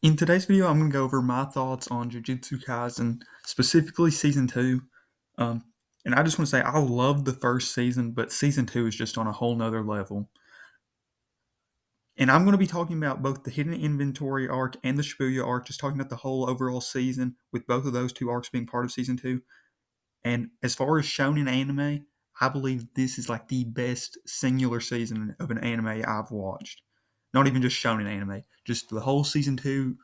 In today's video, I'm going to go over my thoughts on Jujutsu Kaisen, specifically Season 2. Um, and I just want to say I loved the first season, but Season 2 is just on a whole nother level. And I'm going to be talking about both the Hidden Inventory arc and the Shibuya arc, just talking about the whole overall season, with both of those two arcs being part of Season 2. And as far as shonen anime, I believe this is like the best singular season of an anime I've watched. Not even just shonen anime, just the whole Season 2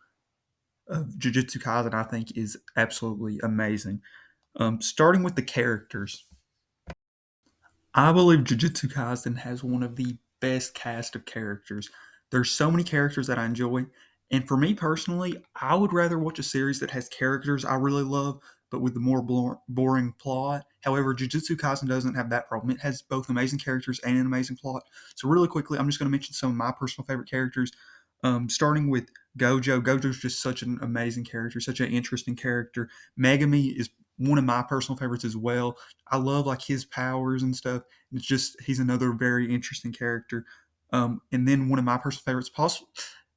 of Jujutsu Kaisen, I think, is absolutely amazing. Starting with the characters, I believe Jujutsu Kaisen has one of the best cast of characters. There's so many characters that I enjoy, and for me personally, I would rather watch a series that has characters I really love, but with the more boring plot. However, Jujutsu Kaisen doesn't have that problem. It has both amazing characters and an amazing plot. So, really quickly, I'm just going to mention some of my personal favorite characters. Starting with Gojo. Gojo's just such an amazing character, such an interesting character. Megami is one of my personal favorites as well. I love like his powers and stuff. It's just he's another very interesting character. And then one of my personal favorites, possible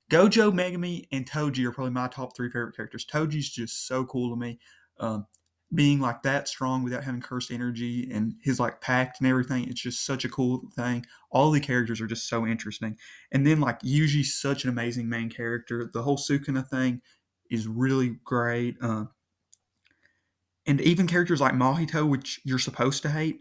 Gojo, Megami, and Toji are probably my top three favorite characters. Toji's just so cool to me. Um, Being like that strong without having cursed energy and his like pact and everything, it's just such a cool thing. All the characters are just so interesting. And then like Yuji's such an amazing main character. The whole Sukuna thing is really great. And even characters like Mahito, which you're supposed to hate,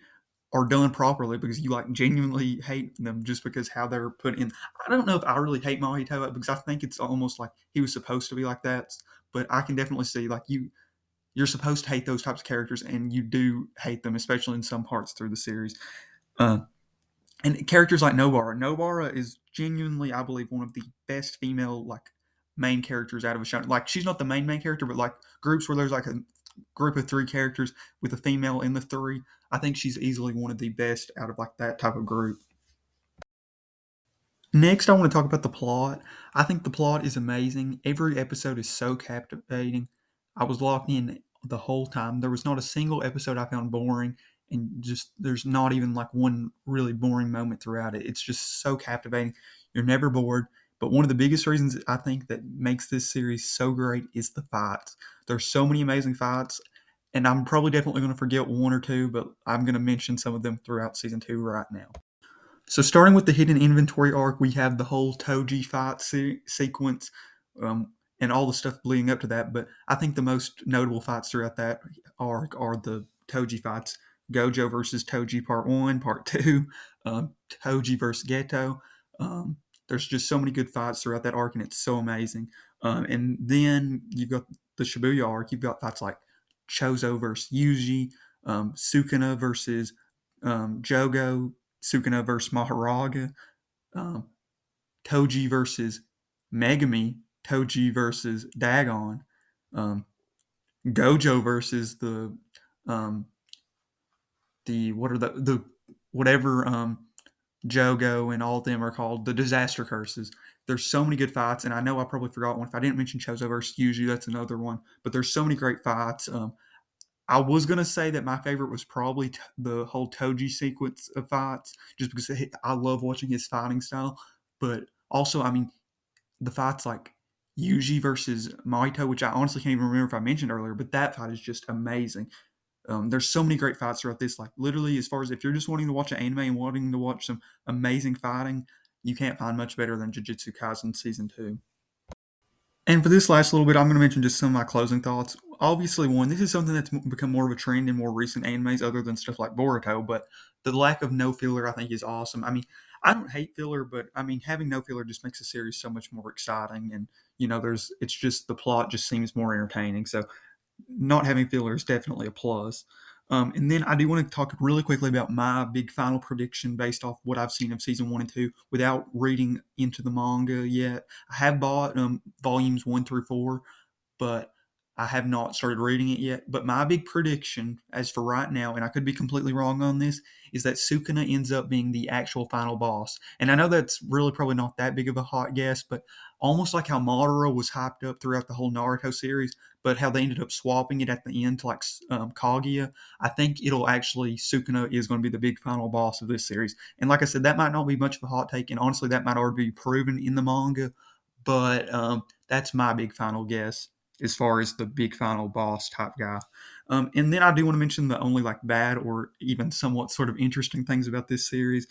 are done properly because you like genuinely hate them just because how they're put in. I don't know if I really hate Mahito because I think it's almost like he was supposed to be like that. But I can definitely see like you're supposed to hate those types of characters and you do hate them, especially in some parts through the series. Uh, and characters like Nobara. Nobara is genuinely, I believe, one of the best female like main characters out of a show. Like she's not the main character, but like groups where there's like a group of three characters with a female in the three, I think she's easily one of the best out of like that type of group. Next, I want to talk about the plot. I think the plot is amazing. Every episode is so captivating. I was locked in the whole time. There was not a single episode I found boring, and just there's not even like one really boring moment throughout it. It's just so captivating. You're never bored. But one of the biggest reasons I think that makes this series so great is the fights. There's so many amazing fights, and I'm probably definitely going to forget one or two, but I'm going to mention some of them throughout season 2 right now. So starting with the hidden inventory arc, we have the whole Toji fight sequence, and all the stuff leading up to that. But I think the most notable fights throughout that arc are the Toji fights: Gojo versus Toji Part One, Part Two, Toji versus Geto. There's just so many good fights throughout that arc, and it's so amazing. And then you've got the Shibuya arc. You've got fights like Chozo versus Yuji, Sukuna versus Jogo, Sukuna versus Maharaga, um, Toji versus Megami, Toji versus Dagon, um, Gojo versus um, the what are the whatever Jogo and all of them are called, the disaster curses. There's so many good fights, and I know I probably forgot one. If I didn't mention Chozo versus Yuji, that's another one. But there's so many great fights. I was gonna say that my favorite was probably the whole Toji sequence of fights, just because I love watching his fighting style. But also, I mean, the fights like Yuji versus Mahito, which I honestly can't even remember if I mentioned earlier, but that fight is just amazing. There's so many great fights throughout this. Like literally, as far as if you're just wanting to watch an anime and wanting to watch some amazing fighting, you can't find much better than Jujutsu Kaisen season 2. And for this last little bit, I'm going to mention just some of my closing thoughts. Obviously, one, this is something that's become more of a trend in more recent animes other than stuff like Boruto, but the lack of no filler, I think, is awesome. I mean, I don't hate filler, but I mean, having no filler just makes the series so much more exciting. And, it's just the plot just seems more entertaining. So, not having filler is definitely a plus. And then I do want to talk really quickly about my big final prediction based off what I've seen of season 1 and 2 without reading into the manga yet. I have bought volumes 1 through 4, but I have not started reading it yet. But my big prediction, as for right now, and I could be completely wrong on this, is that Sukuna ends up being the actual final boss. And I know that's really probably not that big of a hot guess, but almost like how Madara was hyped up throughout the whole Naruto series, but how they ended up swapping it at the end to like Kaguya, I think it'll actually, Sukuna is going to be the big final boss of this series. And like I said, that might not be much of a hot take, and honestly, that might already be proven in the manga, but That's my big final guess as far as the big final boss type guy. And then I do want to mention the only like bad or even somewhat sort of interesting things about this series.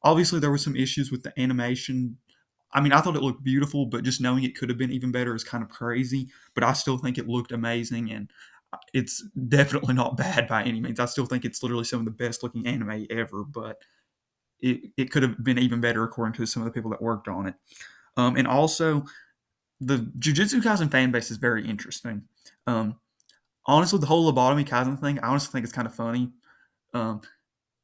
Obviously, there were some issues with the animation. I mean, I thought it looked beautiful, but just knowing it could have been even better is kind of crazy. But I still think it looked amazing, and it's definitely not bad by any means. I still think it's literally some of the best looking anime ever, but it could have been even better according to some of the people that worked on it. And also, the Jujutsu Kaisen fan base is very interesting. Um, Honestly, the whole lobotomy Kaisen thing, I honestly think it's kind of funny. Um,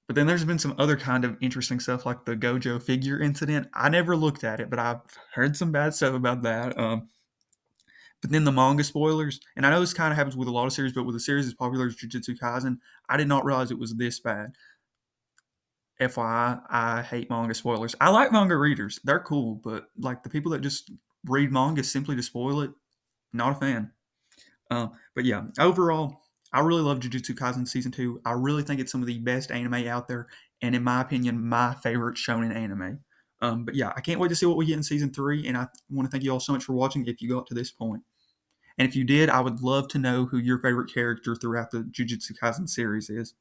but then there's been some other kind of interesting stuff like the Gojo figure incident. I never looked at it, but I've heard some bad stuff about that. But then the manga spoilers, and I know this kind of happens with a lot of series, but with a series as popular as Jujutsu Kaisen, I did not realize it was this bad. FYI, I hate manga spoilers. I like manga readers; they're cool, but like the people that just read manga simply to spoil it, not a fan. But yeah, overall, I really love Jujutsu Kaisen season 2. I really think it's some of the best anime out there, and in my opinion, my favorite shonen anime. But yeah, I can't wait to see what we get in season 3, and I want to thank you all so much for watching. If you got to this point. And if you did, I would love to know who your favorite character throughout the Jujutsu Kaisen series is.